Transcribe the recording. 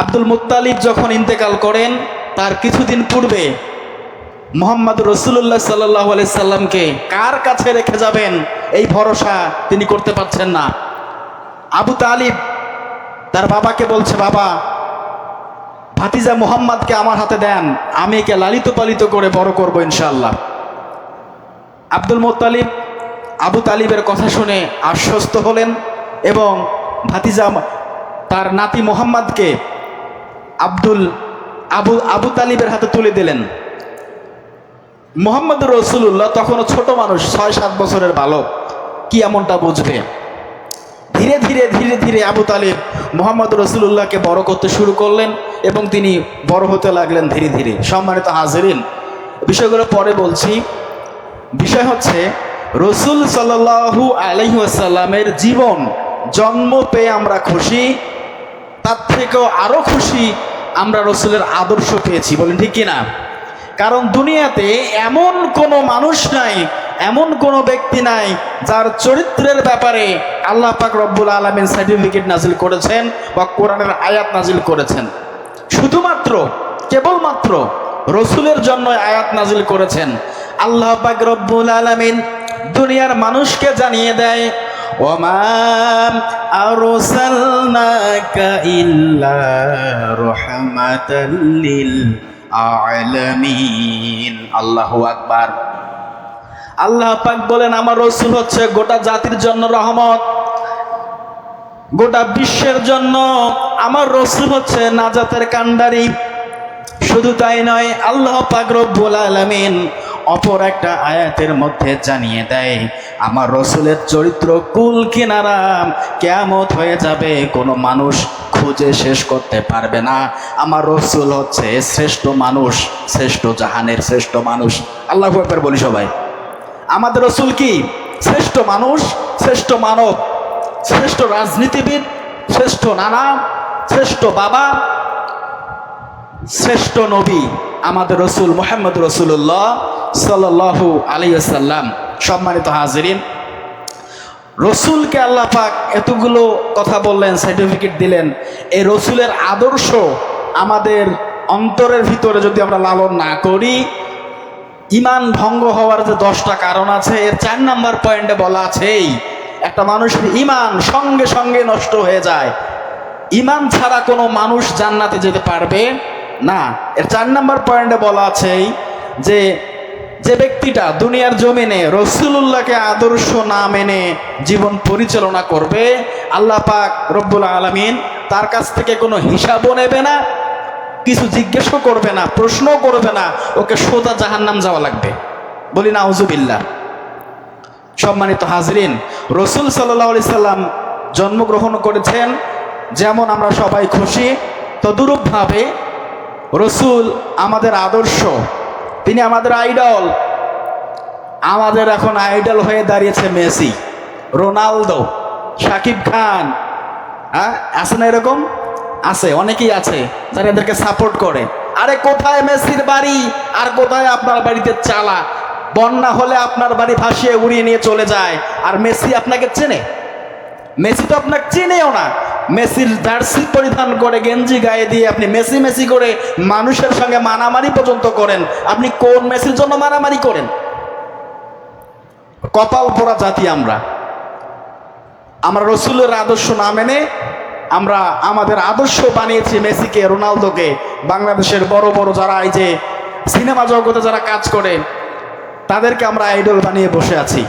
Abdul Muttalib যখন ইন্তেকাল করেন তার কিছুদিন পূর্বে মুহাম্মদ রাসূলুল্লাহ সাল্লাল্লাহু আলাইহি সাল্লামকে কার কাছে রেখে যাবেন এই ভরসা তিনি করতে পারছেন না। আবু তালিব তার বাবাকে বলছে, বাবা, ভাতিজা মুহাম্মদকে আমার হাতে দেন, আমি একে লালিত পালিত করে বড় করব ইনশাআল্লাহ। আব্দুল মুত্তালিব আবু তালিবের কথা শুনে আশ্বস্ত হলেন এবং ভাতিজা তার নাতি মুহাম্মদকে আবু তালিবের হাতে তুলে দিলেন। মুহাম্মদ রাসূলুল্লাহ তখনও ছোট মানুষ, ৬-৭ বছরের বালক, কি এমনটা বুঝবে। ধীরে ধীরে ধীরে ধীরে আবু তালিব মুহাম্মদ রাসূলুল্লাহকে বড় করতে শুরু করলেন এবং তিনি বড় হতে লাগলেন ধীরে ধীরে। সম্মানিত হাজিরিন, বিষয়গুলো পরে বলছি। বিষয় হচ্ছে রাসূল সাল্লাল্লাহু আলাইহি ওয়াসাল্লামের জীবন জন্ম পেয়ে আমরা খুশি, তার থেকেও আরো খুশি আমরা রাসূলের আদর্শ পেয়েছি। বলেন ঠিক কিনা? কারণ দুনিয়াতে এমন কোনো মানুষ নাই, এমন কোনো ব্যক্তি নাই যার চরিত্রের ব্যাপারে আল্লাহ পাক রব্বুল আলামিন সার্টিফিকেট নাজিল করেছেন বা কোরআনের আয়াত নাজিল করেছেন। শুধুমাত্র কেবলমাত্র রাসূলের জন্য আয়াত নাজিল করেছেন। আল্লাহ পাক রব্বুল আলামিন দুনিয়ার মানুষকে জানিয়ে দেয়, ওমা আরসালনাকা ইল্লা রাহমাতাল লিল আলামিন। আল্লাহু আকবার। আল্লাহ পাক বলেন, আমার রাসূল হচ্ছে গোটা জাতির জন্য রহমত, গোটা বিশ্বের জন্য আমার রাসূল হচ্ছে নাজাতের কান্ডারি। শুধু তাই নয়, আল্লাহ পাক রব্বুল আলামিন অপর একটা আয়াতের মধ্যে জানিয়ে দেয়, আমার রাসূলের চরিত্র কুল কিনারা কিয়ামত হয়ে যাবে, কোনো মানুষ খুঁজে শেষ করতে পারবে না। আমার রাসূল হচ্ছে শ্রেষ্ঠ মানুষ, শ্রেষ্ঠ জাহানের শ্রেষ্ঠ মানুষ। আল্লাহু আকবার বলি সবাই। আমাদের রাসূল কি? শ্রেষ্ঠ মানুষ, শ্রেষ্ঠ মানব, শ্রেষ্ঠ রাজনীতিবিদ, শ্রেষ্ঠ নানা, শ্রেষ্ঠ বাবা, শ্রেষ্ঠ নবী আমাদের রাসূল মুহাম্মদ রাসূলুল্লাহ সাল্লাল্লাহু আলাইহি ওয়াসাল্লাম। সম্মানিত হাজিরিন, রাসূলকে আল্লাহ পাক এতগুলো কথা বললেন, সার্টিফিকেট দিলেন। এই রাসূলের আদর্শ আমাদের অন্তরের ভিতরে যদি আমরা লালন না করি, ঈমান ভঙ্গ হওয়ার যে 10টা কারণ আছে, এর 4 নাম্বার পয়েন্টে বলা আছে একটা মানুষের ঈমান সঙ্গে সঙ্গে নষ্ট হয়ে যায়। ঈমান ছাড়া কোনো মানুষ জান্নাতে যেতে পারবে না। এর 4 নাম্বার পয়েন্টে বলা আছে যে যে ব্যক্তিটা দুনিয়ার জমিনে রাসূলুল্লাহকে আদর্শ না মেনে জীবন পরিচালনা করবে, আল্লাহ পাক রব্বুল আলামিন তার কাছ থেকে কোনো হিসাবও নেবে না, কিছু জিজ্ঞেসও করবে না, প্রশ্নও করবে না, ওকে সোজা জাহান্নাম যাওয়া লাগবে। বলি নাউজুবিল্লাহ। সম্মানিত হাজরিন, রাসূল সাল্লাল্লাহু আলাইহি সাল্লাম জন্মগ্রহণ করেছেন, যেমন আমরা সবাই খুশি, তদুরূপভাবে রাসূল আমাদের আদর্শ, তিনি আমাদের আইডল। আমাদের এখন আইডল হয়ে দাঁড়িয়েছে মেসি, রোনালদো, শাকিব খান। আছে না এরকম? আছে, অনেকেই আছে যারা এদেরকে সাপোর্ট করে। আরে কোথায় মেসির বাড়ি আর কোথায় আপনার বাড়িতে চালা? বন্যা হলে আপনার বাড়ি ভাসিয়ে উড়িয়ে নিয়ে চলে যায়, আর মেসি আপনাকে চেনে? মেসি তো আপনাকে চেনেও না। মেসির জার্সি পরিধান করে, গেঞ্জি গায়ে দিয়ে আপনি মেসি মেসি করে মানুষের সঙ্গে মারামারি পর্যন্ত করেন। আপনি কোন মেসির জন্য মারামারি করেন? কপাল পোড়া জাতি আমরা। আমরা রাসূলের আদর্শ না মেনে আমরা আমাদের আদর্শ বানিয়েছি মেসিকে, রোনালদোকে। বাংলাদেশের বড় বড় যারা এই যে সিনেমা জগতে যারা কাজ করে, তাদেরকে আমরা আইডল বানিয়ে বসে আছি।